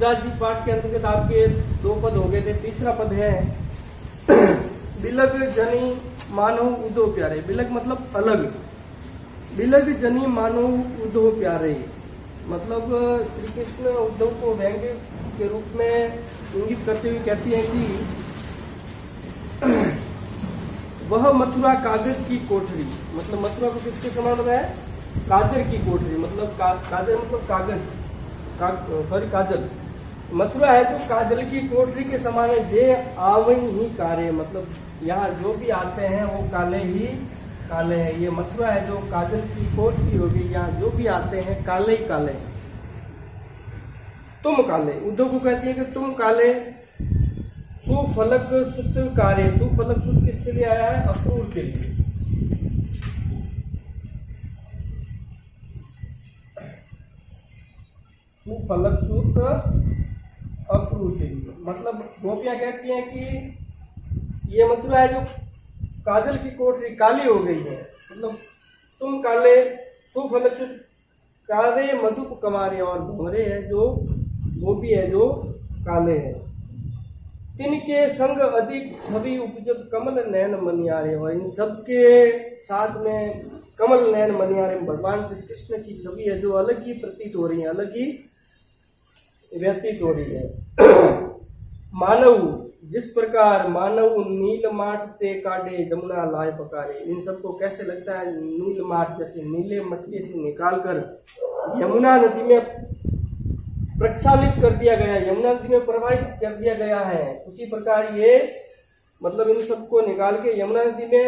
तुलसीदास जी पाठ के अंतर्गत आपके 2 पद हो गए थे। तीसरा पद है बिलग जनी मानो उदो प्यारे। बिलग मतलब अलग, बिलग जनी मानो उदो प्यारे मतलब श्री कृष्ण उद्धव को व्यंग्य के रूप में इंगित करते हुए कहती हैं कि वह मथुरा कागज की कोठरी, मतलब मथुरा को किसके समान है? काजर की कोठरी, मतलब काजर मतलब कागज, सॉरी काजल। मथुरा है जो काजल की कोठरी के समान है। जे आवई ही कारे, मतलब यहाँ जो भी आते हैं वो काले ही काले हैं। ये मथुरा है जो काजल की कोठरी होगी, यहाँ जो भी आते हैं काले ही काले। तुम काले, उद्धव को कहती है कि तुम काले। सुफलक सुत कारे, सुफलक सुत किसके लिए आया है? अक्रूर के लिए। सुफलक सुत अक्रूर के लिए, मतलब गोपियां कहती हैं कि ये मथुरा है जो काजल की कोठरी काली हो गई है, मतलब तुम काले। सुफलक सुत काले मधुप कमारे, और भंवरे है जो गोपी है जो काले हैं। तिनके संग अधिक छवि उपजत कमल नयन मनियारे, और इन सबके साथ में कमल नयन मनियारे में भगवान श्री कृष्ण की छवि है जो अलग ही प्रतीत हो रही है, अलग ही व्यतीत हो रही है। मानव, जिस प्रकार मानव नील माट ते काटे जमुना लाए पकारे, इन सबको कैसे लगता है? नील माट जैसे नीले मटके से निकालकर यमुना नदी में प्रक्षालित कर दिया गया, यमुना नदी में प्रवाहित कर दिया गया है, उसी प्रकार ये मतलब इन सबको निकाल के यमुना नदी में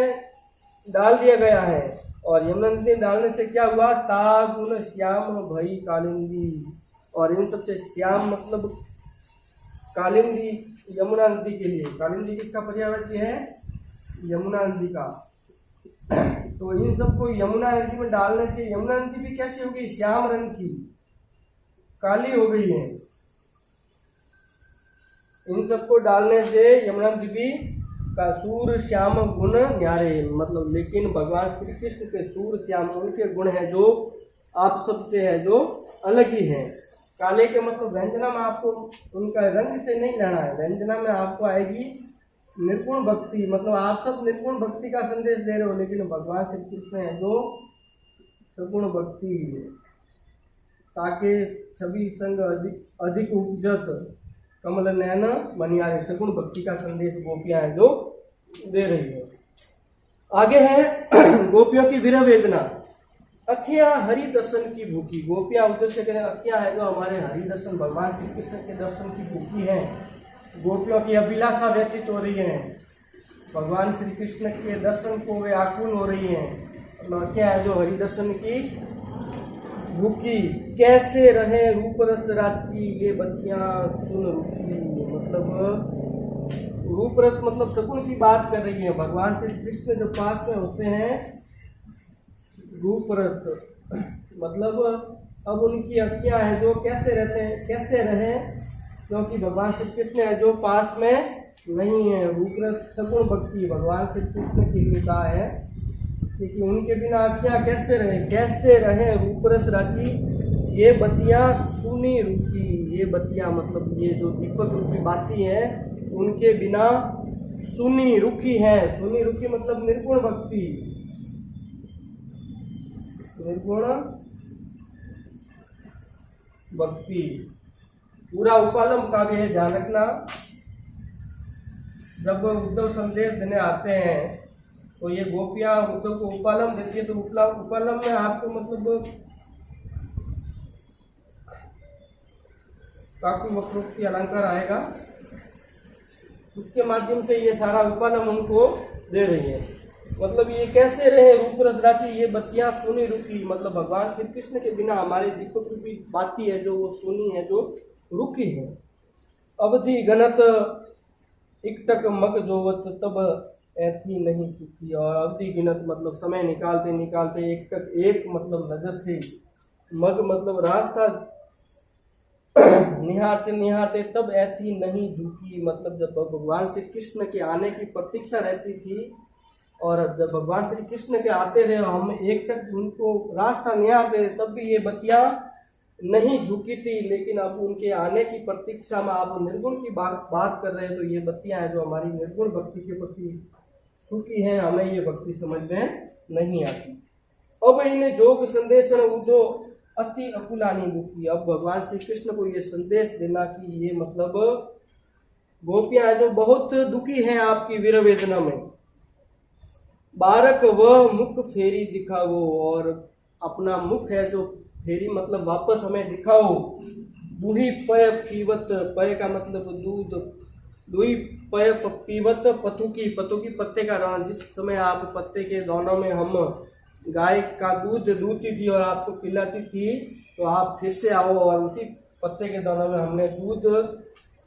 डाल दिया गया है। और यमुना नदी में डालने से क्या हुआ? तागुन श्याम भई कालिंदी, और इन सबसे श्याम मतलब कालिंदी यमुना नदी के लिए। कालिंदी किसका पर्यायवाची है? यमुना नदी का। तो इन सबको यमुना नदी में डालने से यमुना नदी भी कैसी होगी? श्याम रंग की, काली हो गई है। इन सबको डालने से यमुना नदी का सूर श्याम गुण न्यारे, मतलब लेकिन भगवान श्री कृष्ण के सूर श्याम उनके गुण है जो आप सबसे है, जो अलग ही है। काले के मतलब व्यंजना में आपको उनका रंग से नहीं लेना है, व्यंजना में आपको आएगी निर्गुण भक्ति, मतलब आप सब निर्गुण भक्ति का संदेश दे रहे हो, लेकिन भगवान श्री कृष्ण है जो सगुण भक्ति है। ताके छवि संग अधिक उपजत कमल नयन मनियारे, सगुण भक्ति का संदेश गोपियां है जो दे रही है। आगे है गोपियों की विरह वेदना। अखियां हरि दर्शन की भूखी, गोपियां उद्देश्य करें अखियां है जो हमारे हरि दर्शन भगवान श्री कृष्ण के दर्शन की भूखी है। गोपियों की अभिलाषा व्यतीत हो रही है, भगवान श्री कृष्ण के दर्शन को वे आकुल हो रही है। अखियां है जो हरि दर्शन की भूखी। कैसे रहे रूप रस राची, ये बत्तियां सुन रुकी, मतलब रूप रस मतलब सगुण की बात कर रही है। भगवान श्री कृष्ण जो पास में होते हैं रूप रस, मतलब अब उनकी अखियां है जो कैसे रहते हैं, कैसे रहे, क्योंकि भगवान श्री कृष्ण है जो पास में नहीं है। रूप रस सगुण भक्ति भगवान श्री कृष्ण के लिए कहा है, क्योंकि उनके बिना अखियां कैसे रहे। कैसे रहे रूप रस राची, ये बत्तियां सुनी रुकी, ये बत्तियां मतलब ये जो दीपक रूपी बाती है उनके बिना सुनी रुकी है। सुनी रुकी मतलब निर्गुण भक्ति, निर्गुण भक्ति। पूरा उपालम काव्य है, ध्यान रखना। जब उद्धव संदेश देने आते हैं तो ये गोपियां उद्धव को उपालम देती है, तो उपालम में आपको मतलब काफी वक्रोक्ति अलंकार आएगा, उसके माध्यम से ये सारा उपालम उनको दे रही है। मतलब ये कैसे रहे रूप रस राची, ये बत्तियां सोनी रुकी, मतलब भगवान श्री कृष्ण के बिना हमारे दीपक रूपी बाती है जो वो सोनी है जो रुकी है। अवधि गणत इकटक मग जोवत तब ऐसी नहीं सूखी, और अवधि गिनत मतलब समय निकालते निकालते एक तक एक मतलब नजर से, मग मतलब रास्ता निहारते निहारते तब ऐसी नहीं झुकी, मतलब जब भगवान श्री कृष्ण के आने की प्रतीक्षा रहती थी और जब भगवान श्री कृष्ण के आते थे हम एक तक उनको रास्ता निहारते थे, तब भी ये बत्तियां नहीं झुकी थी, लेकिन अब उनके आने की प्रतीक्षा में आप निर्गुण की बात कर रहे हैं, तो ये बत्तियां हैं जो हमारी निर्गुण भक्ति के प्रति सुखी हैं, हमें ये भक्ति समझ में नहीं आती। अब इन्हें जोग संदेश उदो अति अकुलानी दुखी। अब भगवान श्री कृष्ण को ये संदेश देना कि ये मतलब गोपियां जो बहुत दुखी हैं आपकी वीर वेदना में, बारक वह मुख फेरी दिखाओ, और अपना मुख है जो फेरी मतलब वापस हमें दिखाओ। दूही पय पीवत, पय का मतलब दूध, दूही पय पीवत पतुकी, पतुकी पत्ते का दाना, जिस समय आप पत्ते के दानों में हम गाय का दूध दूधती थी और आपको पिलाती थी, तो आप फिर से आओ और उसी पत्ते के दानों में हमने दूध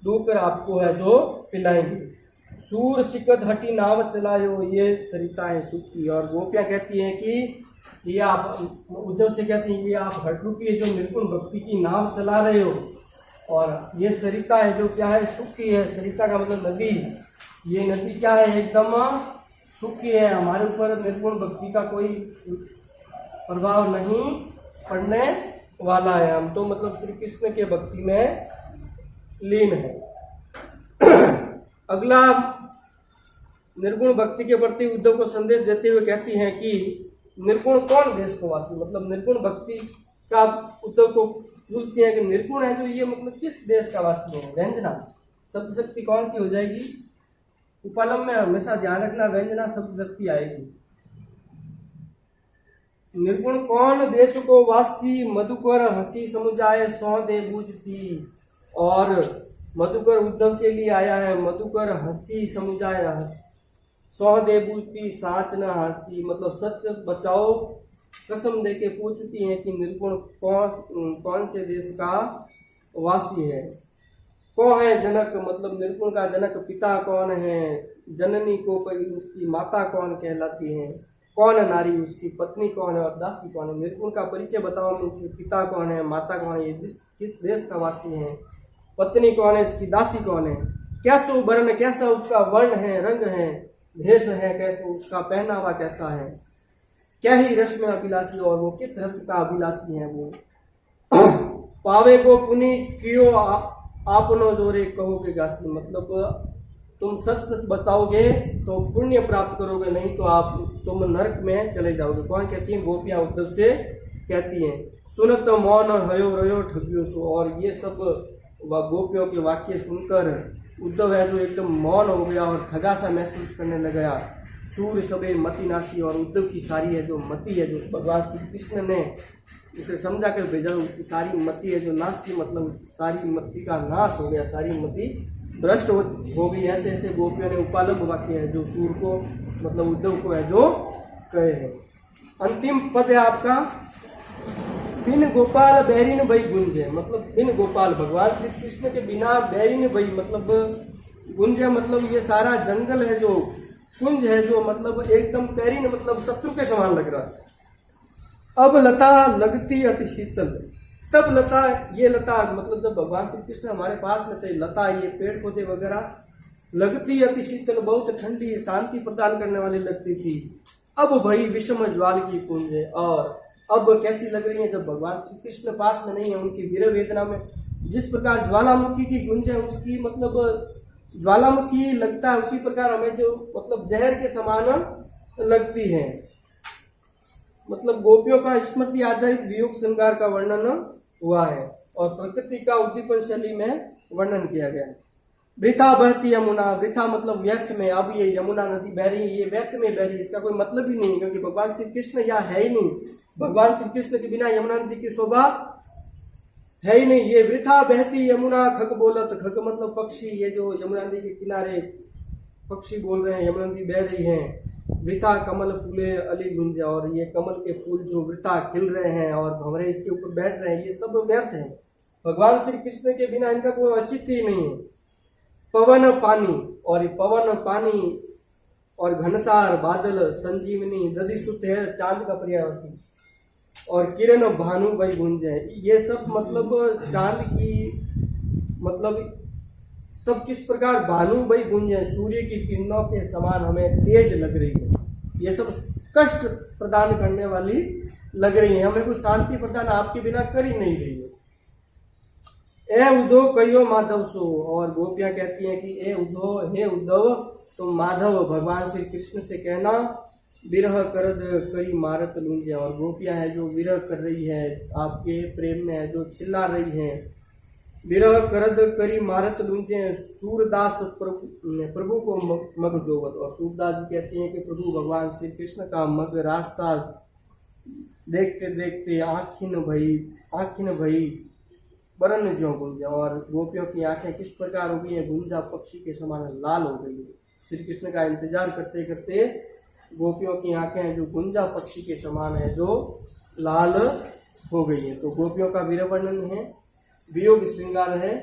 दूकर आपको है जो पिलाएंगे। सूर सिकत हटी नाव चलायो, ये सरिताएं सुखी। और गोपियां कहती हैं कि ये आप, उद्धव से कहती हैं ये आप हटरूपी जो निर्गुण भक्ति की नाव चला रहे हो, और ये सरिता है जो क्या है, सुखी है। सरिता का मतलब नदी, ये नदी क्या है, एकदम सुखी है। हमारे ऊपर निर्गुण भक्ति का कोई प्रभाव नहीं पड़ने वाला है, हम तो मतलब श्री कृष्ण के भक्ति में लीन है। अगला निर्गुण भक्ति के प्रति उद्धव को संदेश देते हुए कहती हैं कि निर्गुण कौन देश को वासी, मतलब निर्गुण भक्ति का उद्धव को पूछती है कि निर्गुण है जो ये मतलब किस देश का वासी है। व्यंजना शब्द शक्ति कौन सी हो जाएगी, उपलम में हमेशा ध्यान रखना व्यंजना शब्द शक्ति आएगी। निर्गुण कौन देश को वासी, मधुकर हंसी समुझाए सौ दे बूझती। और मधुकर उद्धव के लिए आया है, मधुकर हंसी समुझाए सौ दे बूझती, साच न हंसी, मतलब सच बचाओ कसम दे के पूछती हैं कि निर्गुण कौन से देश का वासी है। कौन है जनक, मतलब निर्गुण का जनक पिता कौन है, जननी को कोई उसकी माता कौन कहलाती है, कौन है नारी उसकी पत्नी कौन है और दासी कौन है। निर्गुण का परिचय बताओ, उनकी पिता कौन है, माता कौन है, ये किस देश का वासी है, पत्नी कौन है, इसकी दासी कौन है, कैसा वर्ण, कैसा उसका वर्ण है, रंग है, भेष है, कैसे उसका पहनावा कैसा है, क्या ही रस में अभिलाषी, और वो किस रस का अभिलाषी है वो। पावे को पुनि कियो आपनो जोरे कहोगे गासी, मतलब तुम सच सच बताओगे तो पुण्य प्राप्त करोगे, नहीं तो तुम नरक में चले जाओगे। कौन कहती है, गोपियां उद्धव से कहती हैं। सुनत मौन हयो रयो ठगियो सो, और ये सब गोपियों के वाक्य सुनकर उद्धव है जो एकदम मौन हो गया और ठगा सा महसूस करने लग गया। सूर्य सबे मति नासी, और उद्धव की सारी है जो मति है, जो भगवान श्री कृष्ण ने उसे समझा कर भेजा, उसकी सारी मति है जो नासी, मतलब सारी मति का नाश हो गया, सारी मति भ्रष्ट हो गई। ऐसे ऐसे गोपियों ने उपालंब वाक्य है जो सूर्य को मतलब उद्धव को है जो कहे हैं। अंतिम पद है आपका, बिन गोपाल बैरिन भई गुंजे, मतलब बिन गोपाल भगवान श्री कृष्ण के बिना बैरिन भई मतलब गुंजे, मतलब ये सारा जंगल है जो कुंज है जो मतलब एकदम बैरिन मतलब शत्रु के समान लग रहा है। अब लता लगती अति शीतल, तब लता, ये लता मतलब जब भगवान श्री कृष्ण हमारे पास में थे, लता ये पेड़ पौधे वगैरह लगती अति शीतल, बहुत ठंडी शांति प्रदान करने वाली लगती थी। अब भई विषम ज्वाल की कुंज है, और अब कैसी लग रही है जब भगवान श्री कृष्ण पास में नहीं है, उनकी वीर वेदना में जिस प्रकार ज्वालामुखी की गुंज है उसकी मतलब ज्वालामुखी लगता है, उसी प्रकार हमें जो मतलब जहर के समान लगती है। मतलब गोपियों का स्मृति आधारित वियोग श्रृंगार का वर्णन हुआ है और प्रकृति का उद्दीपन शैली में वर्णन किया गया है। वृथा बहती यमुना, वृथा मतलब व्यर्थ में, अब ये यमुना नदी बह रही है, ये व्यर्थ में बह रही है, इसका कोई मतलब ही नहीं, क्योंकि भगवान श्री कृष्ण यहाँ है ही नहीं। भगवान श्री कृष्ण के बिना यमुना नदी की शोभा है ही नहीं। ये वृथा बहती यमुना खग बोलत, खग मतलब पक्षी, ये जो यमुना नदी के किनारे पक्षी बोल रहे हैं, यमुना नदी बह रही है। वृथा कमल फूले अली गुंजा, और ये कमल के फूल जो वृथा खिल रहे हैं और भंवरे इसके ऊपर बैठ रहे हैं, ये सब व्यर्थ है। भगवान श्री कृष्ण के बिना इनका कोई औचित्य ही नहीं है। पवन पानी, और ये पवन पानी और घनसार बादल संजीवनी दधिसुत है चांद का पर्यायवासी, और किरण भानु भाई गुंजे, ये सब मतलब चांद की मतलब सब किस प्रकार भानु भाई गुंजे, सूर्य की किरणों के समान हमें तेज लग रही है। ये सब कष्ट प्रदान करने वाली लग रही है, हमें कोई शांति प्रदान आपके बिना कर ही नहीं रही है। ए उद्धव कहियो माधव सो, और गोपियां कहती हैं कि ए उद्धव, हे उद्धव तो माधव भगवान श्री कृष्ण से कहना विरह करद करी मारत लूंजे। और गोपियां हैं जो विरह कर रही है, आपके प्रेम में है, जो चिल्ला रही हैं, विरह करद करी मारत लूंजे सूरदास प्रभु को मग जोवत। और सूरदास जी कहते हैं कि प्रभु भगवान श्री कृष्ण का मग रास्ता देखते देखते आखिन भई बरन ज्यों गुंजा। और गोपियों की आंखें किस प्रकार हो गई हैं, गुंजा पक्षी के समान लाल हो गई है। श्री कृष्ण का इंतजार करते करते गोपियों की आंखें जो गुंजा पक्षी के समान है, जो लाल हो गई है। तो गोपियों का विरह वर्णन है, वियोग श्रृंगार है।